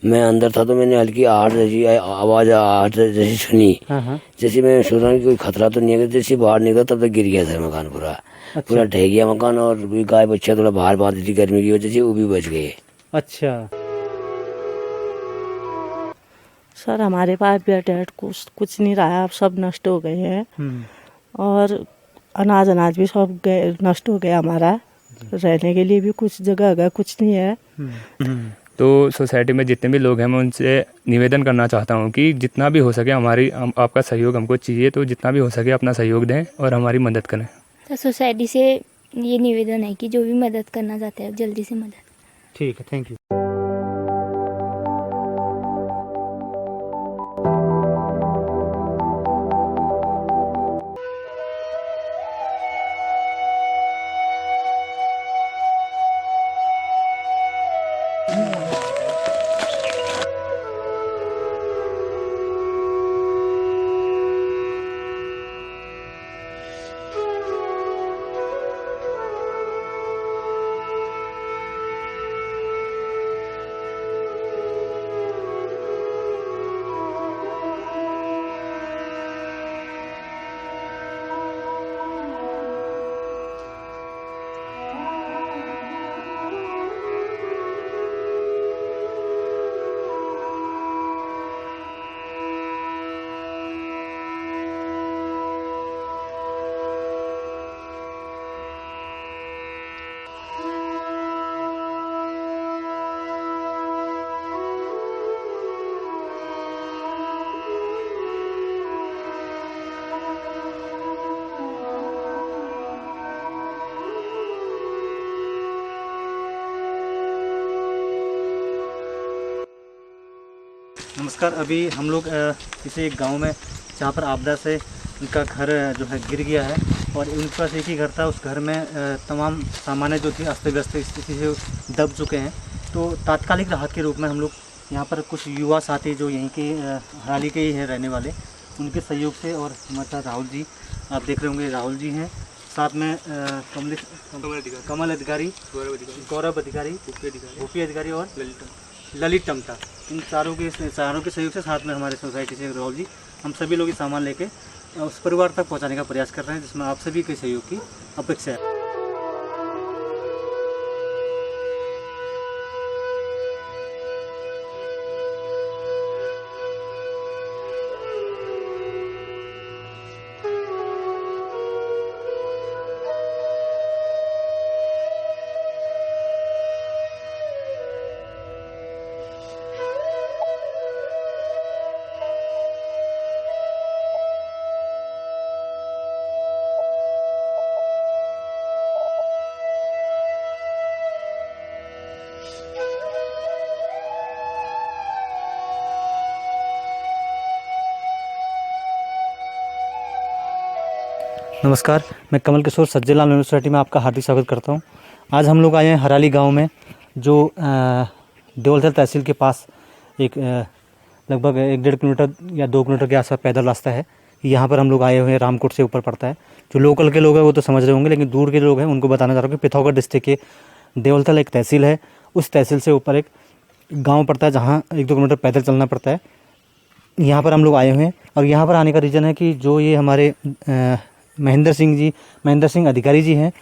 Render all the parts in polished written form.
मैं अंदर था तो मैंने हल्की आहट जैसी आवाज़ आहट जैसी सुनी। जैसे मैं सोच रहा हूँ कि कोई खतरा तो नहीं है, जैसे बाहर निकला तब तक गिर गया था मकान पूरा। पूरा ढह गया मकान, और कोई गाय बच्चा थोड़ा बाहर बात थी गर्मी की वजह से, वो भी बच गए। अच्छा सर हमारे पास भी डेट कुछ नहीं रहा, अब सब नष्ट हो गए हैं। और अनाज भी सब गए, नष्ट हो गया हमारा। रहने के लिए भी कुछ जगह अगर कुछ नहीं है। तो सोसाइटी में जितने भी लोग हैं, मैं उनसे निवेदन करना चाहता हूँ कि जितना भी हो सके आपका सहयोग हमको चाहिए, तो जितना भी हो सके अपना सहयोग दें और हमारी मदद करें। तो सोसाइटी से ये निवेदन है कि जो भी मदद करना चाहते हैं जल्दी से मदद। ठीक है, थैंक यू। नमस्कार। अभी हम लोग किसी एक गांव में, जहां पर आपदा से उनका घर जो है गिर गया है, और उनके पास एक ही घर था। उस घर में तमाम सामानें जो थी अस्त व्यस्त स्थिति से दब चुके हैं। तो तात्कालिक राहत के रूप में हम लोग यहाँ पर कुछ युवा साथी जो यहीं के हराली के ही हैं रहने वाले, उनके सहयोग से, और हमारे साथ राहुल जी, आप देख रहे होंगे राहुल जी हैं, साथ में कमल अधिकारी, गौरव अधिकारी, भूपी अधिकारी और ललित टमटा, इन चारों के सहयोग से, साथ में हमारे सोसाइटी से राहुल जी, हम सभी लोग ये सामान लेके उस परिवार तक पहुंचाने का प्रयास कर रहे हैं, जिसमें आप सभी के सहयोग की अपेक्षा है। नमस्कार, मैं कमल किशोर सज्जनलाल यूनिवर्सिटी में आपका हार्दिक स्वागत करता हूं। आज हम लोग आए हैं हराली गांव में, जो देवलथल तहसील के पास एक लगभग 1-1.5 किलोमीटर या 2 किलोमीटर के आसपास पैदल रास्ता है। यहाँ पर हम लोग आए हुए हैं, रामकोट से ऊपर पड़ता है। जो लोकल के लोग हैं वो तो समझ रहे होंगे, लेकिन दूर के लोग हैं उनको बताना चाह रहा हूँ कि पिथौरागढ़ डिस्ट्रिक्ट के देवलथल एक तहसील है, उस तहसील से ऊपर एक गाँव पड़ता है, जहाँ 1-2 किलोमीटर पैदल चलना पड़ता है। यहाँ पर हम लोग आए हुए हैं, और यहाँ पर आने का रीज़न है कि जो ये हमारे महेंद्र सिंह अधिकारी जी हैं,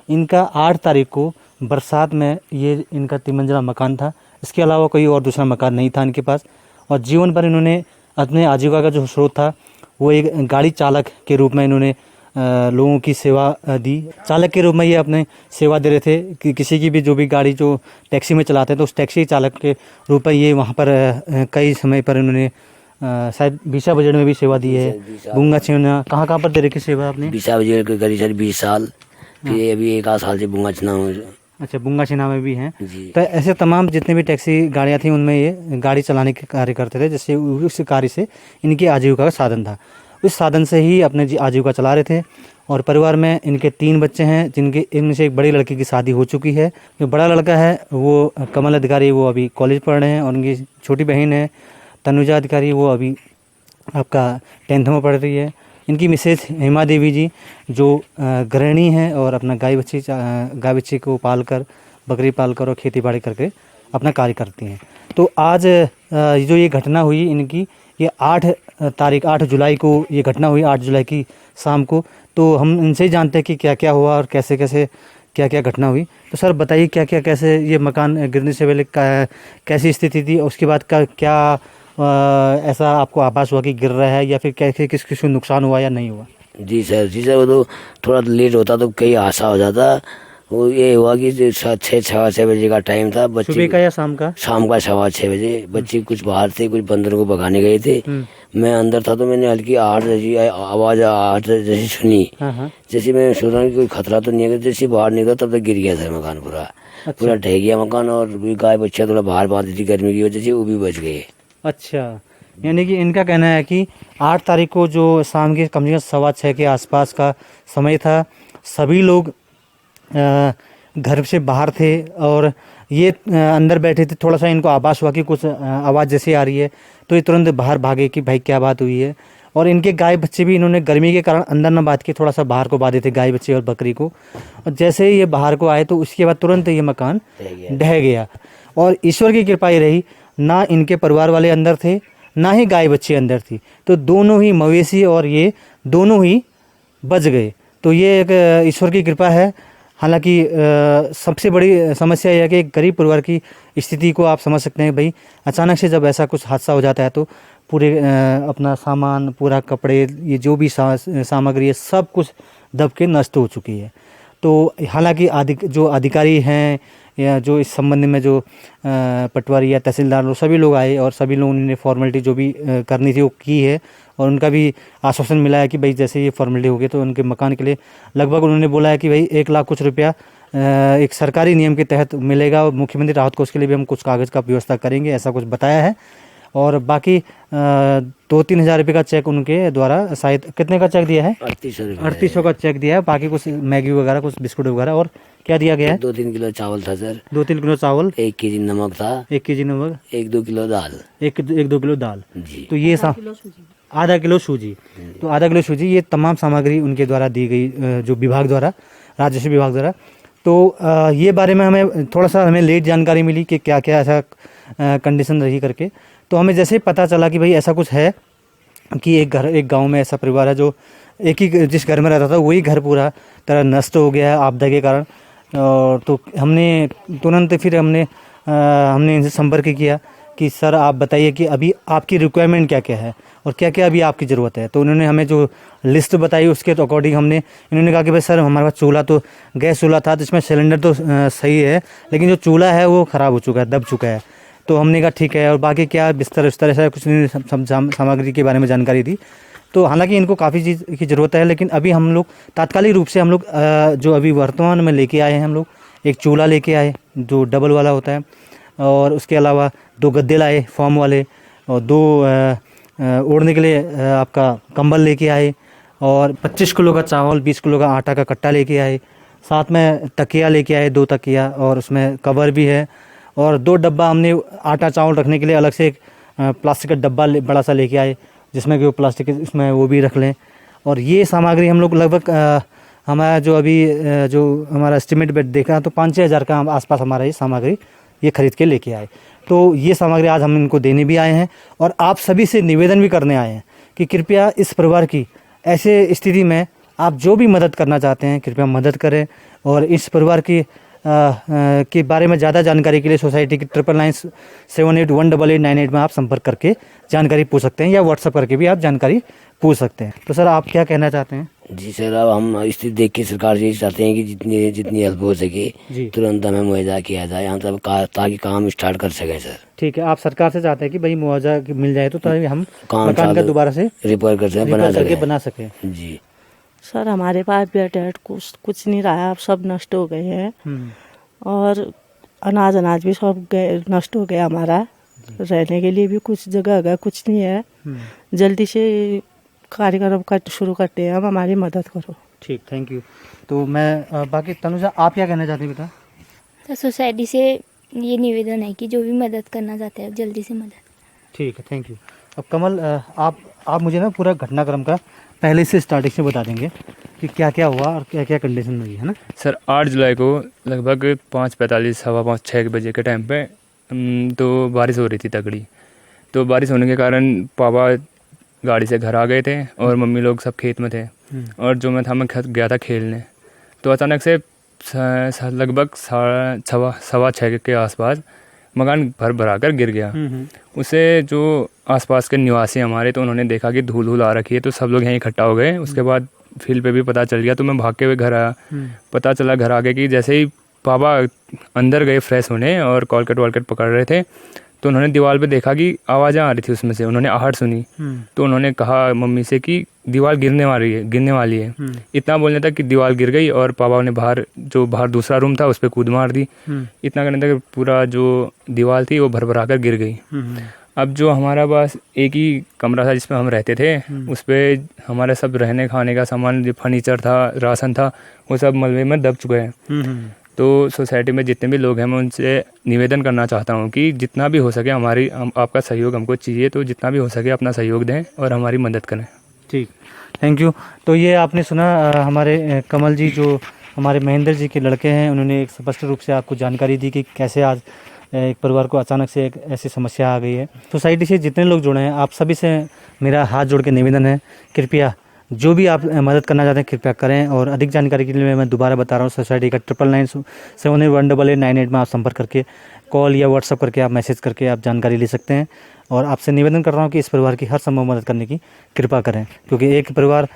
इनका 8 तारीख को बरसात में ये इनका 3 मंजिला मकान था। इसके अलावा कोई और दूसरा मकान नहीं था इनके पास, और जीवन भर इन्होंने अपने आजीविका का जो स्रोत था वो एक गाड़ी चालक के रूप में इन्होंने लोगों की सेवा दी। चालक के रूप में ये अपने सेवा दे रहे थे कि किसी की भी जो भी गाड़ी जो टैक्सी में चलाते हैं, तो उस टैक्सी चालक के रूप में ये वहाँ पर कई समय पर इन्होंने शायद बीसा बजट में भी सेवा दी है। बुंगा छिना कहाँ पर दे रखी सेवा आपने? बीसा बजट के करीब 20 साल, फिर अभी 1 आध साल से बुंगा छिना हूँ। अच्छा, बुंगा छिना में भी हैं। तो ऐसे तमाम जितने भी टैक्सी गाड़ियाँ थी, उनमें ये गाड़ी चलाने के कार्य करते थे, जिससे उस कार्य से इनकी आजीविका का साधन था। उस साधन से ही अपने आजीविका चला रहे थे। और परिवार में इनके 3 बच्चे हैं, जिनके इनमें से एक बड़ी लड़की की शादी हो चुकी है। जो बड़ा लड़का है वो कमल अधिकारी, वो अभी कॉलेज पढ़ रहे हैं, और उनकी छोटी बहन है तनुजा अधिकारी, वो अभी आपका 10th में पढ़ रही है। इनकी मिसेज हेमा देवी जी, जो गृहिणी हैं और अपना गाय बच्ची को पालकर, बकरी पालकर और खेती बाड़ी करके अपना कार्य करती हैं। तो आज जो ये घटना हुई इनकी, ये 8 जुलाई को ये घटना हुई, 8 जुलाई की शाम को। तो हम इनसे ही जानते हैं कि क्या क्या हुआ और कैसे कैसे क्या क्या घटना हुई। तो सर बताइए क्या क्या कैसे ये मकान गिरने से पहले कैसी स्थिति थी, उसके बाद क्या ऐसा आपको आभास हुआ कि गिर रहा है, या फिर कैसे किस किस को नुकसान हुआ या नहीं हुआ? जी सर वो तो थोड़ा लेट होता तो कई हादसा हो जाता। वो ये हुआ कि 6:15 बजे का टाइम था। बच्चे सुबह का या शाम का? शाम का 6:15 बजे। बच्चे कुछ बाहर थे, कुछ बंदरों को भगाने गए थे। मैं अंदर था तो मैंने हल्की आवाज जैसी सुनी। जैसे मैं सोच रहा हूँ कि कोई खतरा तो नहीं है, जैसे बाहर निकला तब तक गिर गया सर मकान पूरा ढह गया मकान। और गाय बच्चा थोड़ा बाहर बांधी थी गर्मी की वजह से, वो भी बच गए। अच्छा, यानी कि इनका कहना है कि 8 तारीख को जो शाम के कम से कम 6:15 के आसपास का समय था, सभी लोग घर से बाहर थे और ये अंदर बैठे थे। थोड़ा सा इनको आभास हुआ कि कुछ आवाज़ जैसी आ रही है, तो ये तुरंत बाहर भागे कि भाई क्या बात हुई है। और इनके गाय बच्चे भी इन्होंने गर्मी के कारण अंदर ना बांध के थोड़ा सा बाहर को बांधे थे, गाय बच्चे और बकरी को। और जैसे ही ये बाहर को आए तो उसके बाद तुरंत ये मकान ढह गया। और ईश्वर की कृपा ही रही, ना इनके परिवार वाले अंदर थे, ना ही गाय बच्चे अंदर थी। तो दोनों ही मवेशी और ये दोनों ही बच गए। तो ये एक ईश्वर की कृपा है। हालांकि सबसे बड़ी समस्या यह है कि गरीब परिवार की स्थिति को आप समझ सकते हैं। भाई अचानक से जब ऐसा कुछ हादसा हो जाता है तो पूरे अपना सामान, पूरा कपड़े, ये जो भी सामग्री है, सब कुछ दब के नष्ट हो चुकी है। तो हालांकि जो अधिकारी हैं या जो इस संबंध में जो पटवारी या तहसीलदार लोग, सभी लोग आए और सभी लोगों ने फॉर्मेलिटी जो भी करनी थी वो की है। और उनका भी आश्वासन मिला है कि भाई जैसे ये फॉर्मेलिटी होगी तो उनके मकान के लिए लगभग उन्होंने बोला है कि भाई 1 लाख कुछ रुपया एक सरकारी नियम के तहत मिलेगा। और मुख्यमंत्री राहत कोष के लिए भी हम कुछ कागज़ का व्यवस्था करेंगे, ऐसा कुछ बताया है। और बाकी 2-3 हज़ार रुपये का चेक उनके द्वारा, शायद कितने का चेक दिया है? 3800 का चेक दिया है। बाकी कुछ मैगी वगैरह, कुछ बिस्कुट वगैरह, और क्या दिया गया है? 2-3 किलो चावल था सर। 2-3 किलो चावल, 1 केजी नमक था। 1 केजी नमक, 1-2 किलो दाल। 1-2 किलो दाल जी। तो ये आधा किलो सूजी। तो आधा किलो सूजी, ये तमाम सामग्री उनके द्वारा दी गई, जो विभाग द्वारा, राजस्व विभाग द्वारा। तो ये बारे में हमें थोड़ा सा लेट जानकारी मिली कि क्या क्या ऐसा कंडीशन रही करके। तो हमें जैसे ही पता चला कि भाई ऐसा कुछ है कि एक गांव में ऐसा परिवार है जो एक ही जिस घर में रहता था वही घर पूरा तरह नष्ट हो गया है आपदा के कारण। और तो हमने तुरंत फिर हमने इनसे संपर्क किया कि सर आप बताइए कि अभी आपकी रिक्वायरमेंट क्या क्या है और क्या क्या अभी आपकी ज़रूरत है। तो उन्होंने हमें जो लिस्ट बताई उसके तो अकॉर्डिंग इन्होंने कहा कि भाई सर हमारे पास चूल्हा तो गैस चूल्हा था, जिसमें सिलेंडर तो सही है, लेकिन जो चूल्हा है वो ख़राब हो चुका है, दब चुका है। तो हमने कहा ठीक है। और बाकी क्या बिस्तर विस्तर ऐसा कुछ नहीं, सामग्री के बारे में जानकारी दी। तो हालांकि इनको काफ़ी चीज़ की ज़रूरत है, लेकिन अभी हम लोग तात्कालिक रूप से जो अभी वर्तमान में लेके आए हैं, हम लोग एक चूल्हा लेके आए जो डबल वाला होता है, और उसके अलावा 2 गद्दे लाए फॉर्म वाले, और 2 ओढ़ने के लिए आपका कंबल लेके आए, और 25 किलो का चावल, 20 किलो का आटा का कट्टा लेके आए। साथ में तकिया लेके आए, 2 तकिया, और उसमें कवर भी है। और 2 डब्बा हमने आटा चावल रखने के लिए अलग से एक प्लास्टिक का डब्बा बड़ा सा लेके आए, जिसमें कि वो प्लास्टिक उसमें वो भी रख लें। और ये सामग्री हम लोग लगभग हमारा जो अभी जो हमारा एस्टिमेट बेट देखा तो 5-6 हज़ार का आसपास हमारा ये सामग्री ये खरीद के लेके आए। तो ये सामग्री आज हम इनको देने भी आए हैं, और आप सभी से निवेदन भी करने आए हैं कि कृपया इस परिवार की ऐसे स्थिति में आप जो भी मदद करना चाहते हैं कृपया मदद करें। और इस परिवार की के बारे में ज़्यादा जानकारी के लिए सोसाइटी की 9997818898 में आप संपर्क करके जानकारी पूछ सकते हैं, या व्हाट्सएप करके भी आप जानकारी पूछ सकते हैं। तो सर आप क्या कहना चाहते हैं? जी सर, अब हम स्थिति देख के सरकार से चाहते हैं कि जितनी हेल्प हो सके तुरंत हमें मुआवजा किया जाए हम सब ताकि काम स्टार्ट कर सकें सर। ठीक है, आप सरकार से चाहते हैं कि भाई मुआवजा मिल जाए तो ताकि हम मकान का दोबारा से रिपेयर कर सकें, बना सकें। जी सर हमारे पास भी अटैच कुछ नहीं रहा, अब सब नष्ट हो गए हैं। और अनाज भी सब नष्ट हो गया हमारा। रहने के लिए भी कुछ जगह कुछ नहीं है। जल्दी से कार्यक्रम शुरू करते हैं, हम हमारी मदद करो। ठीक, थैंक यू। तो मैं बाकी तनुजा आप क्या कहना चाहती हैं बेटा? तो सोसाइटी से ये निवेदन है कि जो भी मदद करना चाहते हैं जल्दी से मदद। ठीक है, थैंक यू। अब कमल आप मुझे ना पूरा घटनाक्रम का पहले से स्टार्टिंग से बता देंगे कि क्या क्या हुआ और क्या क्या कंडीशन हुई है ना। सर 8 जुलाई को लगभग 5:45 सवा 5-6 बजे के टाइम पे तो बारिश हो रही थी तगड़ी। तो बारिश होने के कारण पापा गाड़ी से घर आ गए थे और मम्मी लोग सब खेत में थे और जो मैं गया था खेलने। तो अचानक से लगभग 6:15 के आसपास मकान भरा कर गिर गया। उसे जो आसपास के निवासी हमारे, तो उन्होंने देखा कि धूल धूल आ रखी है, तो सब लोग यहीं इकट्ठा हो गए। उसके बाद फील्ड पे भी पता चल गया, तो मैं भाग के हुए घर आया। पता चला घर आगे कि जैसे ही पापा अंदर गए फ्रेश होने और कॉलकेट वॉलकेट पकड़ रहे थे, तो उन्होंने दीवार पे देखा कि आवाज़ें आ रही थी उसमें से। उन्होंने आहट सुनी, तो उन्होंने कहा मम्मी से कि दीवार गिरने वाली है। इतना बोलने तक कि दीवार गिर गई और पापा ने बाहर दूसरा रूम था उस पर कूद मार दी। इतना करने तक पूरा जो दीवार थी वो भर कर गिर गई। अब जो हमारा पास एक ही कमरा था जिसमें हम रहते थे, उस पर हमारा सब रहने खाने का सामान, जो फर्नीचर था, राशन था, वो सब मलबे में दब चुके हैं। तो सोसाइटी में जितने भी लोग हैं, मैं उनसे निवेदन करना चाहता हूँ कि जितना भी हो सके आपका सहयोग हमको चाहिए, तो जितना भी हो सके अपना सहयोग दें और हमारी मदद करें। ठीक, थैंक यू। तो ये आपने सुना हमारे कमल जी, जो हमारे महेंद्र जी के लड़के हैं, उन्होंने एक स्पष्ट रूप से आपको जानकारी दी कि कैसे आज एक परिवार को अचानक से एक ऐसी समस्या आ गई है। सोसाइटी से जितने लोग जुड़े हैं, आप सभी से मेरा हाथ जोड़ के निवेदन है, कृपया जो भी आप मदद करना चाहते हैं कृपया करें। और अधिक जानकारी के लिए मैं दोबारा बता रहा हूँ, सोसाइटी का 9997818898 में आप संपर्क करके, कॉल या व्हाट्सअप करके, आप मैसेज करके आप जानकारी ले सकते हैं। और आपसे निवेदन कर रहा हूँ कि इस परिवार की हर संभव मदद करने की कृपा करें, क्योंकि एक परिवार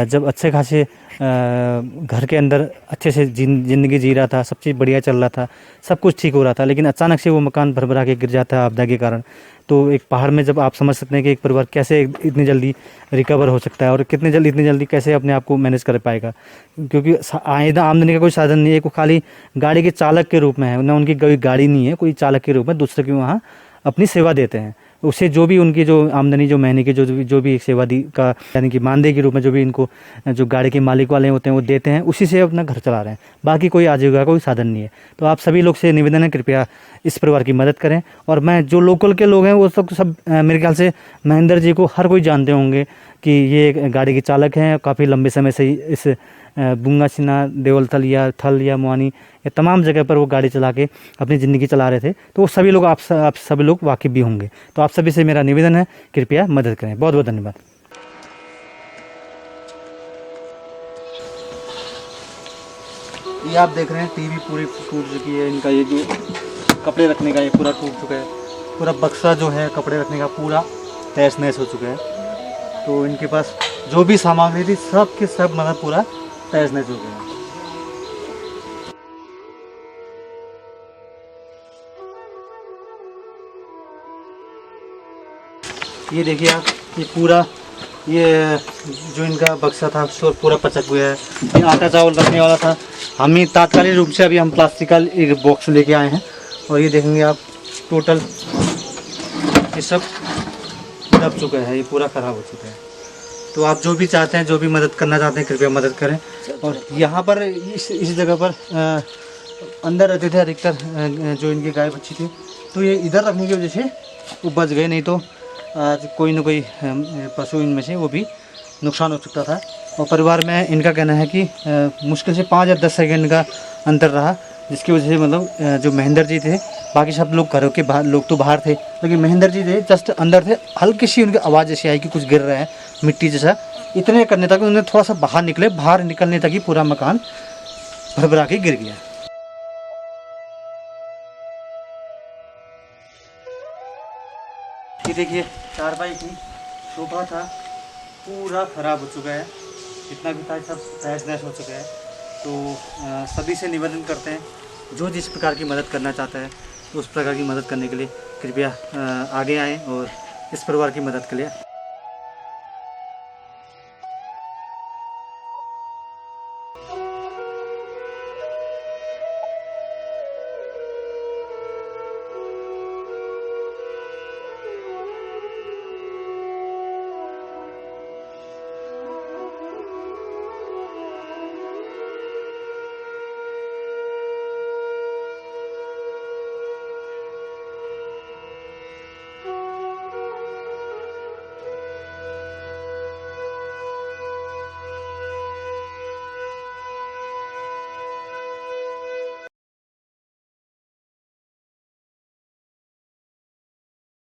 जब अच्छे खासे घर के अंदर अच्छे से ज़िंदगी जी रहा था, सब चीज़ बढ़िया चल रहा था, सब कुछ ठीक हो रहा था, लेकिन अचानक से वो मकान भर के गिर जाता है आपदा के कारण। तो एक पहाड़ में जब आप समझ सकते हैं कि एक परिवार कैसे इतनी जल्दी रिकवर हो सकता है और इतनी जल्दी कैसे अपने आप को मैनेज कर पाएगा, क्योंकि आमदनी का कोई साधन नहीं है। वो खाली गाड़ी के चालक के रूप में है, ना उनकी कोई गाड़ी नहीं है, कोई चालक के रूप में दूसरे के वहाँ अपनी सेवा देते हैं। उससे जो भी उनकी जो आमदनी, जो महीने की जो भी सेवा दी का, यानी कि मानदेय के रूप में जो भी इनको जो गाड़ी के मालिक वाले होते हैं वो देते हैं, उसी से अपना घर चला रहे हैं। बाकी कोई आजीविका कोई साधन नहीं है। तो आप सभी लोग से निवेदन है, कृपया इस परिवार की मदद करें। और मैं जो लोकल के लोग हैं वो सब मेरे ख्याल से महेंद्र जी को हर कोई जानते होंगे कि ये गाड़ी के चालक हैं, काफ़ी लंबे समय से इस बुंगासिना, देवलथल या मुआनी, या तमाम जगह पर वो गाड़ी चला के अपनी ज़िंदगी चला रहे थे। तो वो सभी लोग आप सभी लोग वाकिफ़ भी होंगे। तो आप सभी से मेरा निवेदन है, कृपया मदद करें। बहुत बहुत धन्यवाद। ये आप देख रहे हैं टीवी पूरी टूट चुकी है, इनका ये जो कपड़े रखने का ये पूरा टूट चुका है, पूरा बक्सा जो है कपड़े रखने का पूरा तहस नहस हो चुका है। तो इनके पास जो भी सामग्री थी सब के सब मतलब पूरा तहस नहस हो गया। ये देखिए आप, ये पूरा ये जो इनका बक्सा था सो पूरा पचक गया है। ये आटा चावल रखने वाला था, हम ही तात्कालिक रूप से अभी हम प्लास्टिक का एक बॉक्स लेके आए हैं। और ये देखेंगे आप, टोटल ये सब दब चुका है, ये पूरा ख़राब हो चुका है। तो आप जो भी चाहते हैं, जो भी मदद करना चाहते हैं, कृपया मदद करें। और यहाँ पर इस जगह पर अंदर रहते थे अधिकतर जो इनके गाय बच्ची थी, तो ये इधर रखने की वजह से वो बच गए, नहीं तो आज कोई ना कोई पशु इनमें से वो भी नुकसान हो सकता था। और परिवार में इनका कहना है कि मुश्किल से 5 या 10 सेकंड का अंतर रहा, जिसकी वजह से मतलब जो महेंद्र जी थे, बाकी सब लोग घरों के बाहर, लोग तो बाहर थे, लेकिन महेंद्र जी थे जस्ट अंदर थे। हल्की सी उनकी आवाज़ जैसी आई कि कुछ गिर रहा है मिट्टी जैसा, इतने करने तक उन्होंने थोड़ा सा बाहर निकले, बाहर निकलने तक ही पूरा मकान भरभरा के गिर गया। ये देखिए चारपाई की सोफा था, पूरा ख़राब हो चुका है, जितना भी था सब तहस नहस हो चुका है। तो सभी से निवेदन करते हैं, जो जिस प्रकार की मदद करना चाहता है उस प्रकार की मदद करने के लिए कृपया आगे आएँ और इस परिवार की मदद के लिए